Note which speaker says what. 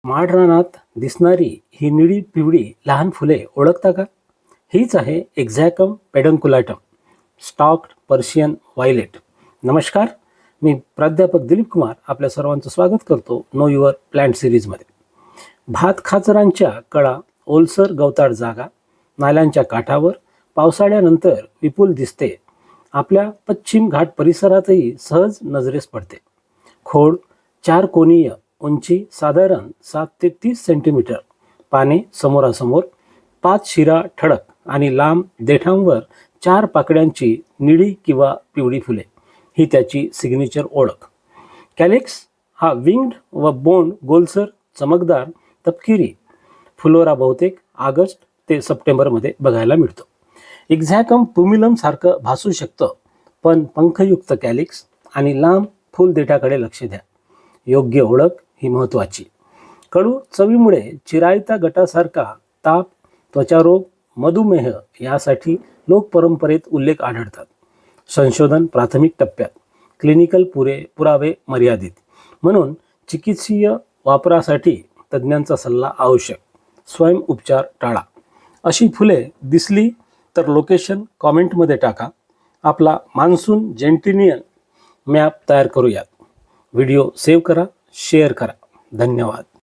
Speaker 1: माड रानात दिसणारी ही निळी पिवळी लहान फुले ओळखता का? हीच आहे एक्झॅकम पेडन्कुलाटम स्टॉक्ड पर्शियन व्हायलेट. नमस्कार, मी प्राध्यापक दिलीप कुमार आपल्या सर्वांचं स्वागत करतो नो युअर प्लांट सिरीजमध्ये. भात खाचरांच्या कळा, ओलसर गवताळ जागा, नाल्यांच्या काठावर पावसाळ्यानंतर विपुल दिसते. आपल्या पश्चिम घाट परिसरातही सहज नजरेस पडते. खोड 4 कोनीय, उंची साधारण 7 ते 30 सेंटीमीटर, पाने समोरासमोर, 5 शिरा ठळक आणि लांब देठांवर 4 पाकळ्यांची निळी किंवा पिवळी फुले ही त्याची सिग्नेचर ओळख. कॅलिक्स हा विंग्ड व बोंड गोलसर चमकदार तपकिरी फुलोरा बहुतेक ऑगस्ट ते सप्टेंबरमध्ये बघायला मिळतो. एक्झॅकम पुमिलम सारखं भासू शकतं, पण पंखयुक्त कॅलिक्स आणि लांब फुल देठाकडे लक्ष द्या. योग्य ओळख ही महत्त्वाची. कडू चवीमुळे चिरायता गटासारखा ताप, त्वचारोग, मधुमेह यासाठी लोक परंपरेत उल्लेख आढळतात. संशोधन प्राथमिक टप्प्यात, क्लिनिकल पुरावे मर्यादित, म्हणून चिकित्सीय वापरासाठी तज्ज्ञांचा सल्ला आवश्यक. स्वयंउपचार टाळा. अशी फुले दिसली तर लोकेशन कॉमेंटमध्ये टाका. आपला मान्सून जेंटिनियन मॅप तयार करूयात. व्हिडिओ सेव्ह करा, शेअर करा. धन्यवाद.